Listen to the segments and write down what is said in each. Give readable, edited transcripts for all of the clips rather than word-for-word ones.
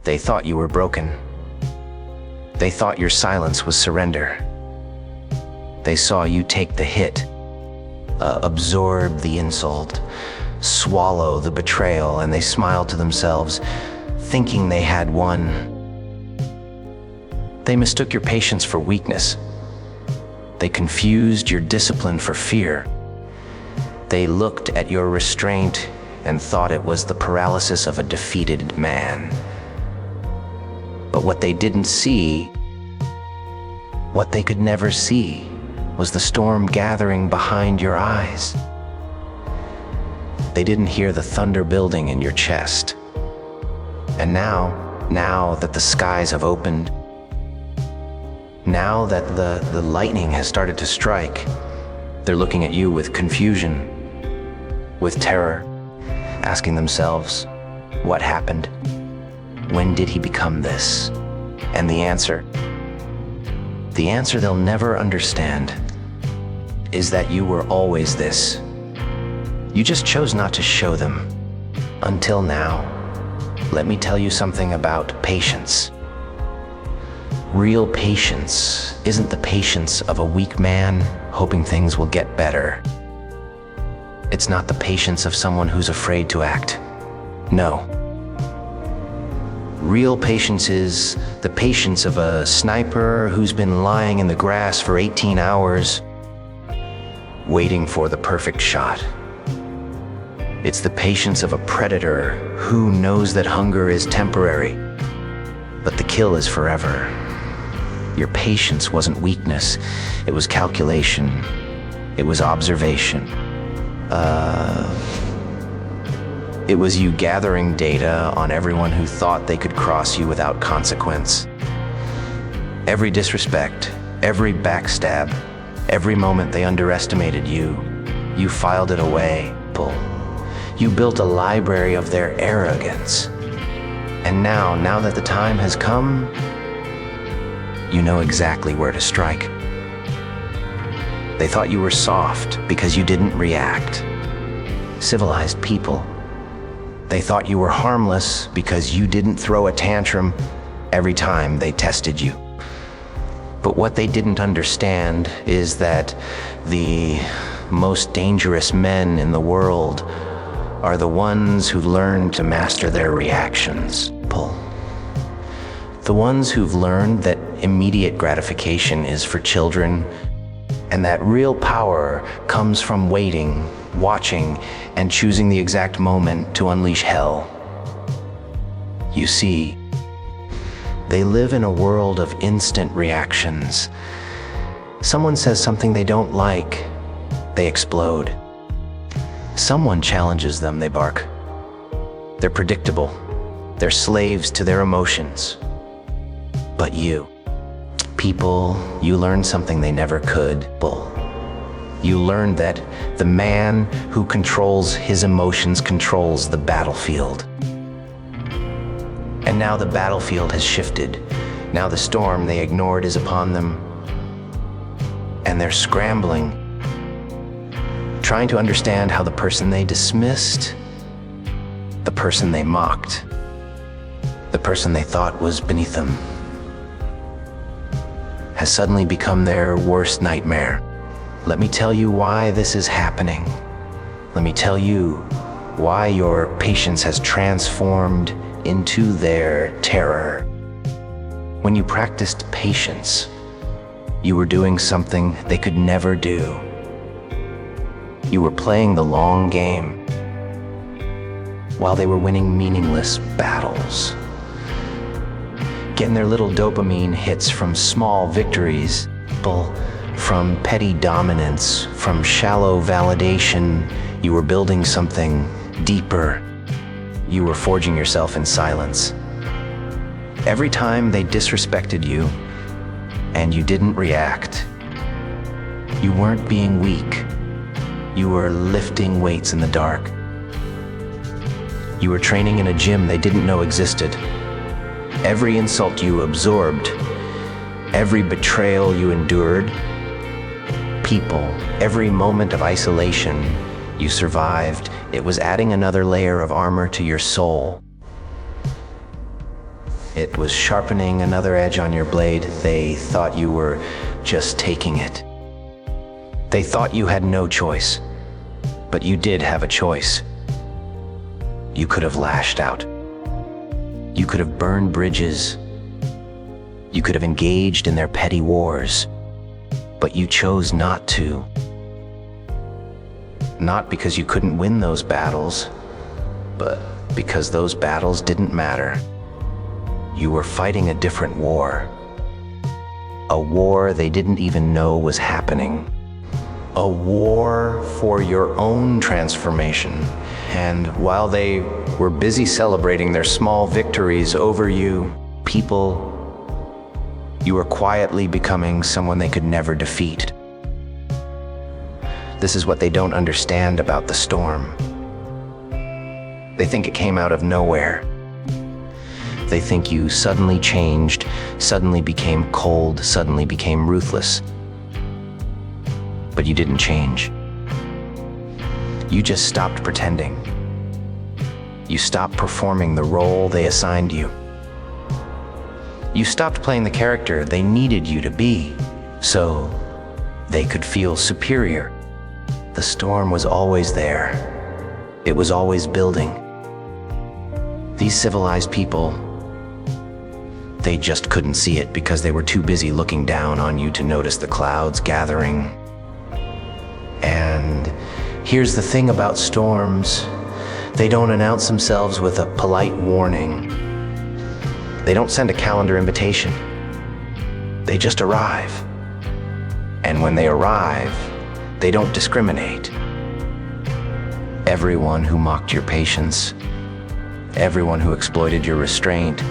They thought you were broken. They thought your silence was surrender. They saw you take the hit, absorb the insult, swallow the betrayal, and they smiled to themselves, thinking they had won. They mistook your patience for weakness. They confused your discipline for fear. They looked at your restraint and thought it was the paralysis of a defeated man. But what they didn't see, what they could never see, was the storm gathering behind your eyes. They didn't hear the thunder building in your chest. And now that the skies have opened, now that the lightning has started to strike, they're looking at you with confusion, with terror, asking themselves, what happened? When did he become this? And the answer they'll never understand is that you were always this. You just chose not to show them. Until now. Let me tell you something about patience. Real patience isn't the patience of a weak man hoping things will get better. It's not the patience of someone who's afraid to act. No. Real patience is the patience of a sniper who's been lying in the grass for 18 hours, waiting for the perfect shot. It's the patience of a predator who knows that hunger is temporary, but the kill is forever. Your patience wasn't weakness, it was calculation, it was observation. It was you gathering data on everyone who thought they could cross you without consequence. Every disrespect, every backstab, every moment they underestimated you, you filed it away. You built a library of their arrogance. And now that the time has come, you know exactly where to strike. They thought you were soft because you didn't react. Civilized people. They thought you were harmless because you didn't throw a tantrum every time they tested you. But what they didn't understand is that the most dangerous men in the world are the ones who learn to master their reactions. The ones who've learned that immediate gratification is for children, and that real power comes from waiting, watching, and choosing the exact moment to unleash hell. You see, they live in a world of instant reactions. Someone says something they don't like, they explode. Someone challenges them, they bark. They're predictable. They're slaves to their emotions. But you, people, you learned something they never could. You learned that the man who controls his emotions controls the battlefield. And now the battlefield has shifted. Now the storm they ignored is upon them. And they're scrambling, trying to understand how the person they dismissed, the person they mocked, the person they thought was beneath them, has suddenly become their worst nightmare. Let me tell you why this is happening. Let me tell you why your patience has transformed into their terror. When you practiced patience, you were doing something they could never do. You were playing the long game while they were winning meaningless battles, getting their little dopamine hits from small victories, from petty dominance, from shallow validation. You were building something deeper. You were forging yourself in silence. Every time they disrespected you and you didn't react, you weren't being weak. You were lifting weights in the dark. You were training in a gym they didn't know existed. Every insult you absorbed, every betrayal you endured, people, every moment of isolation you survived, it was adding another layer of armor to your soul. It was sharpening another edge on your blade. They thought you were just taking it. They thought you had no choice, but you did have a choice. You could have lashed out. You could have burned bridges. You could have engaged in their petty wars, but you chose not to. Not because you couldn't win those battles, but because those battles didn't matter. You were fighting a different war. A war they didn't even know was happening. A war for your own transformation. And while they were busy celebrating their small victories over you, you were quietly becoming someone they could never defeat. This is what they don't understand about the storm. They think it came out of nowhere. They think you suddenly changed, suddenly became cold, suddenly became ruthless. But you didn't change. You just stopped pretending. You stopped performing the role they assigned you. You stopped playing the character they needed you to be, so they could feel superior. The storm was always there. It was always building. These civilized people, they just couldn't see it because they were too busy looking down on you to notice the clouds gathering. And here's the thing about storms. They don't announce themselves with a polite warning. They don't send a calendar invitation. They just arrive. And when they arrive, they don't discriminate. Everyone who mocked your patience, everyone who exploited your restraint,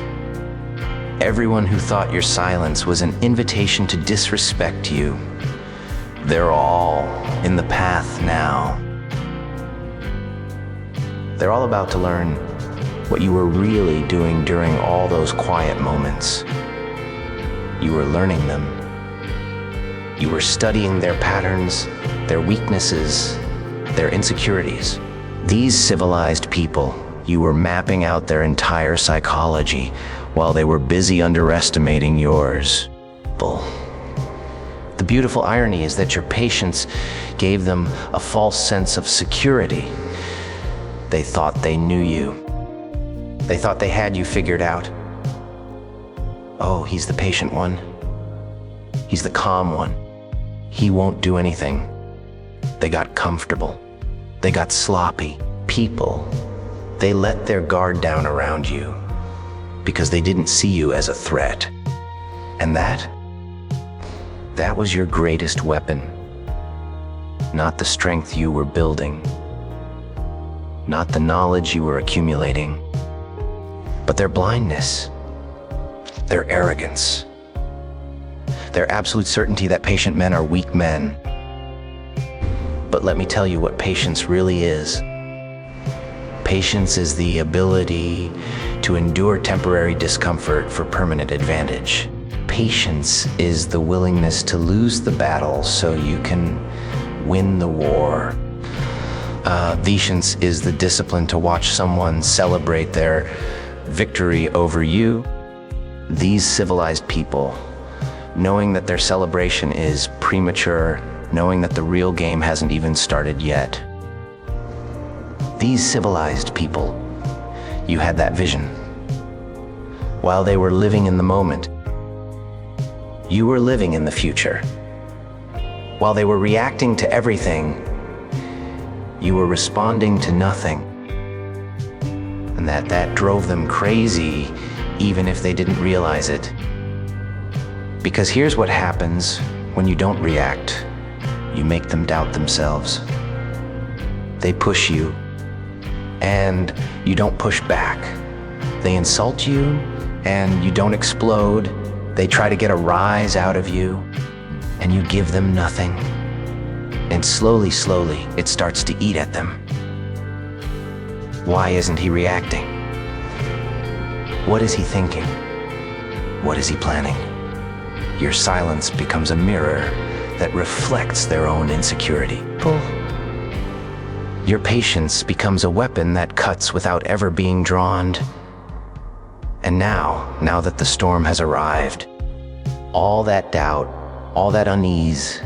everyone who thought your silence was an invitation to disrespect you, they're all in the path now. They're all about to learn what you were really doing during all those quiet moments. You were learning them. You were studying their patterns, their weaknesses, their insecurities. These civilized people, you were mapping out their entire psychology while they were busy underestimating yours. The beautiful irony is that your patience gave them a false sense of security. They thought they knew you. They thought they had you figured out. Oh, he's the patient one. He's the calm one. He won't do anything. They got comfortable. They got sloppy. People, they let their guard down around you because they didn't see you as a threat. And that was your greatest weapon. Not the strength you were building, not the knowledge you were accumulating, but their blindness, their arrogance, their absolute certainty that patient men are weak men. But let me tell you what patience really is. Patience is the ability to endure temporary discomfort for permanent advantage. Patience is the willingness to lose the battle so you can win the war. Patience is the discipline to watch someone celebrate their victory over you. These civilized people, knowing that their celebration is premature, knowing that the real game hasn't even started yet. These civilized people, you had that vision. While they were living in the moment, you were living in the future. While they were reacting to everything, you were responding to nothing. And that drove them crazy, even if they didn't realize it. Because here's what happens when you don't react. You make them doubt themselves. They push you, and you don't push back. They insult you, and you don't explode. They try to get a rise out of you, and you give them nothing. And slowly, it starts to eat at them. Why isn't he reacting? What is he thinking? What is he planning? Your silence becomes a mirror that reflects their own insecurity. Your patience becomes a weapon that cuts without ever being drawn. And now that the storm has arrived, all that doubt, all that unease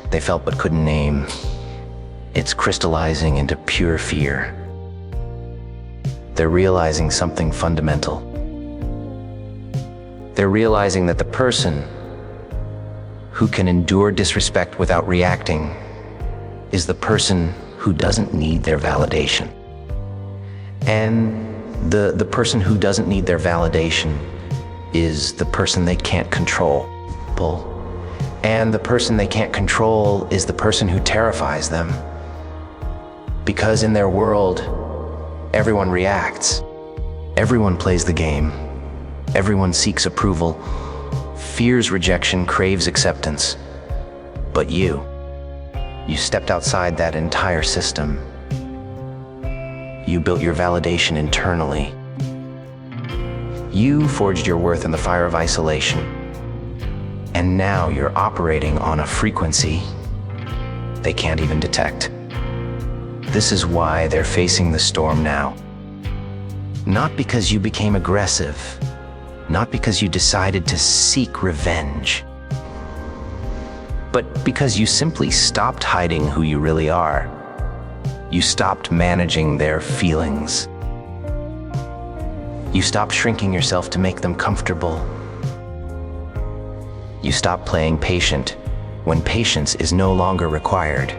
they felt but couldn't name, it's crystallizing into pure fear. They're realizing something fundamental. They're realizing that the person who can endure disrespect without reacting is the person who doesn't need their validation. And the person who doesn't need their validation is the person they can't control. And the person they can't control is the person who terrifies them. Because in their world, everyone reacts. Everyone plays the game. Everyone seeks approval, fears rejection, craves acceptance. But you stepped outside that entire system. You built your validation internally. You forged your worth in the fire of isolation. And now you're operating on a frequency they can't even detect. This is why they're facing the storm now. Not because you became aggressive, not because you decided to seek revenge, but because you simply stopped hiding who you really are. You stopped managing their feelings. You stopped shrinking yourself to make them comfortable. You stopped playing patient when patience is no longer required.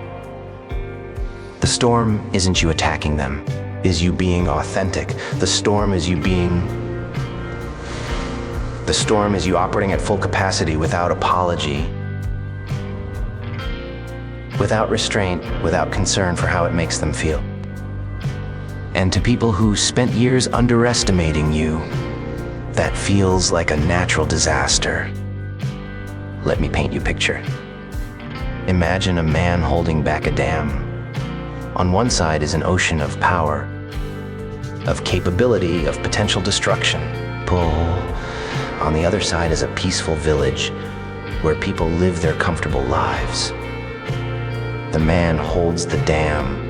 The storm isn't you attacking them, is you being authentic. The storm is you operating at full capacity without apology, without restraint, without concern for how it makes them feel. And to people who spent years underestimating you, that feels like a natural disaster. Let me paint you a picture. Imagine a man holding back a dam. On one side is an ocean of power, of capability, of potential destruction. Pull. On the other side is a peaceful village where people live their comfortable lives. The man holds the dam.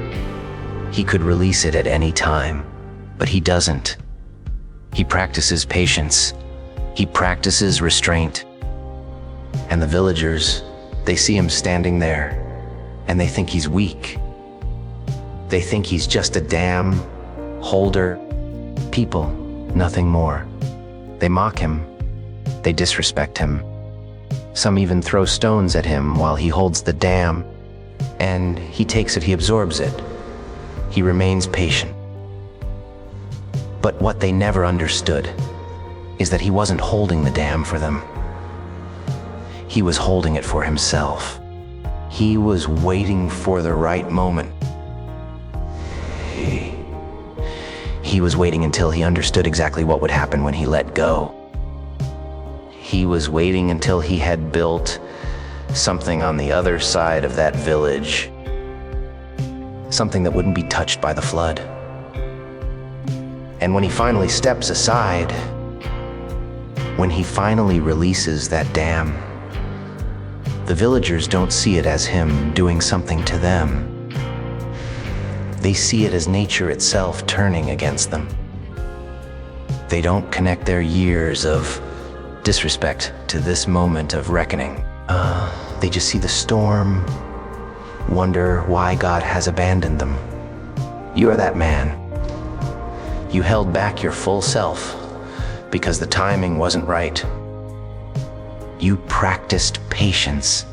He could release it at any time, but he doesn't. He practices patience. He practices restraint. And the villagers, they see him standing there, and they think he's weak. They think he's just a dam holder. People, nothing more. They mock him. They disrespect him. Some even throw stones at him while he holds the dam. And he takes it, he absorbs it. He remains patient. But what they never understood is that he wasn't holding the dam for them. He was holding it for himself. He was waiting for the right moment. He was waiting until he understood exactly what would happen when he let go. He was waiting until he had built something on the other side of that village, something that wouldn't be touched by the flood. And when he finally steps aside, when he finally releases that dam, the villagers don't see it as him doing something to them. They see it as nature itself turning against them. They don't connect their years of disrespect to this moment of reckoning. They just see the storm, wonder why God has abandoned them. You are that man. You held back your full self because the timing wasn't right. You practiced patience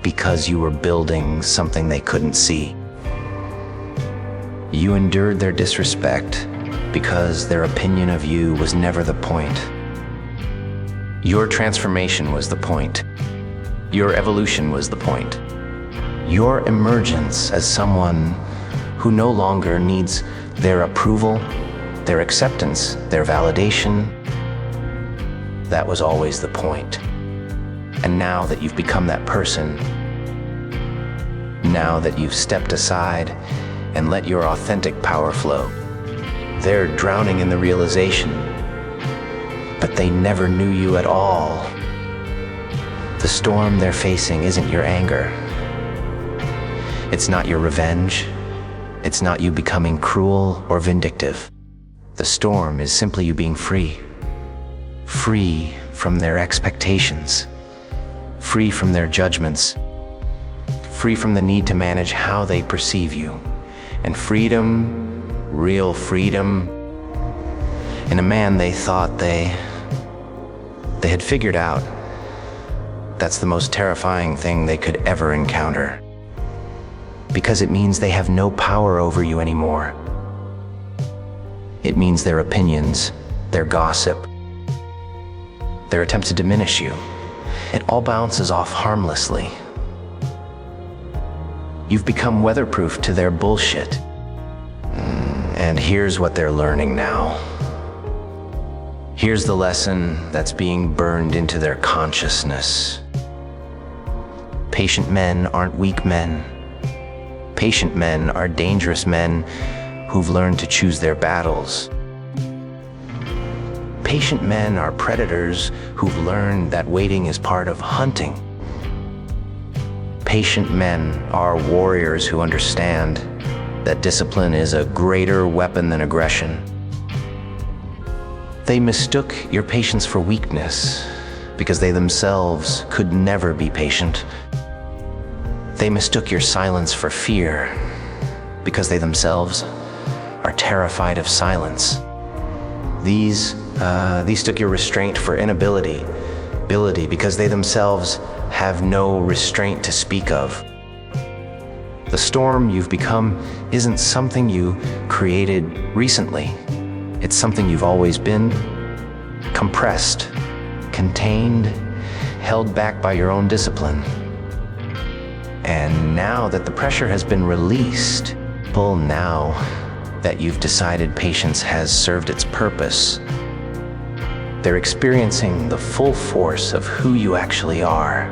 because you were building something they couldn't see. You endured their disrespect because their opinion of you was never the point. Your transformation was the point. Your evolution was the point. Your emergence as someone who no longer needs their approval, their acceptance, their validation, that was always the point. And now that you've become that person, now that you've stepped aside and let your authentic power flow, they're drowning in the realization, but they never knew you at all. The storm they're facing isn't your anger. It's not your revenge. It's not you becoming cruel or vindictive. The storm is simply you being free. free from their expectations, free from their judgments, free from the need to manage how they perceive you, and freedom, real freedom, in a man they thought they had figured out. That's the most terrifying thing they could ever encounter, because it means they have no power over you anymore. It means their opinions, their gossip, their attempt to diminish you, it all bounces off harmlessly. You've become weatherproof to their bullshit. And here's what they're learning now. Here's the lesson that's being burned into their consciousness. Patient men aren't weak men. Patient men are dangerous men who've learned to choose their battles. Patient men are predators who've learned that waiting is part of hunting. Patient men are warriors who understand that discipline is a greater weapon than aggression. They mistook your patience for weakness because they themselves could never be patient. They mistook your silence for fear because they themselves are terrified of silence. These took your restraint for inability because they themselves have no restraint to speak of. The storm you've become isn't something you created recently. It's something you've always been, compressed, contained, held back by your own discipline. And now that the pressure has been released, now that you've decided patience has served its purpose, they're experiencing the full force of who you actually are.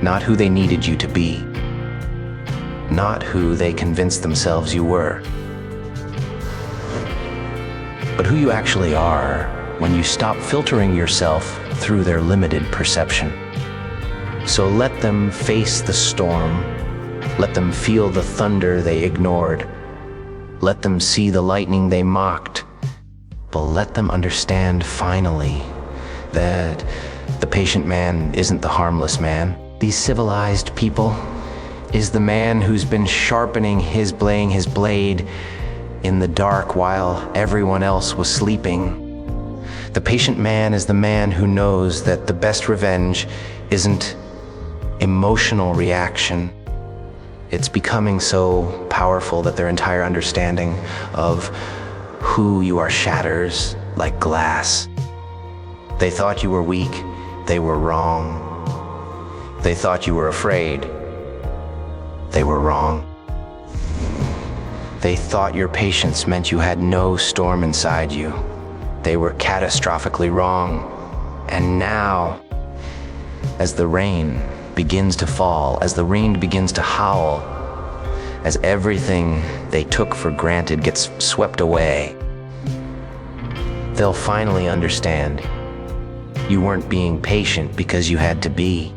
Not who they needed you to be. Not who they convinced themselves you were. But who you actually are when you stop filtering yourself through their limited perception. So let them face the storm. Let them feel the thunder they ignored. Let them see the lightning they mocked. But let them understand finally that the patient man isn't the harmless man. The civilized people is the man who's been sharpening his blade in the dark while everyone else was sleeping. The patient man is the man who knows that the best revenge isn't emotional reaction. It's becoming so powerful that their entire understanding of who you are shatters like glass. They thought you were weak. They were wrong. They thought you were afraid. They were wrong. They thought your patience meant you had no storm inside you. They were catastrophically wrong. And now, as the rain begins to fall, as the rain begins to howl, as everything they took for granted gets swept away, they'll finally understand you weren't being patient because you had to be.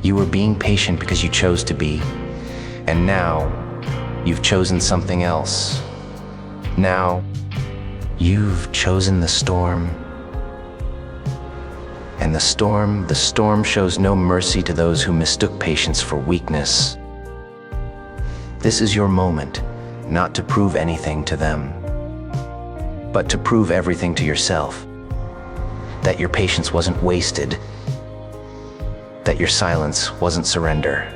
You were being patient because you chose to be. And now, you've chosen something else. Now, you've chosen the storm. And the storm shows no mercy to those who mistook patience for weakness. This is your moment, not to prove anything to them, but to prove everything to yourself. That your patience wasn't wasted. That your silence wasn't surrender.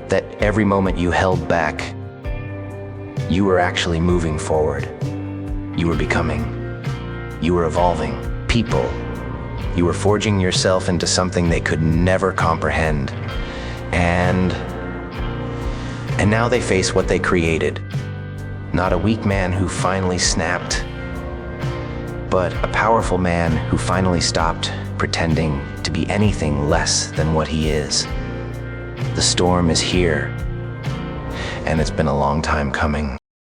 That every moment you held back, you were actually moving forward. You were becoming. You were evolving. People. You were forging yourself into something they could never comprehend. And now they face what they created. Not a weak man who finally snapped, but a powerful man who finally stopped pretending to be anything less than what he is. The storm is here, and it's been a long time coming.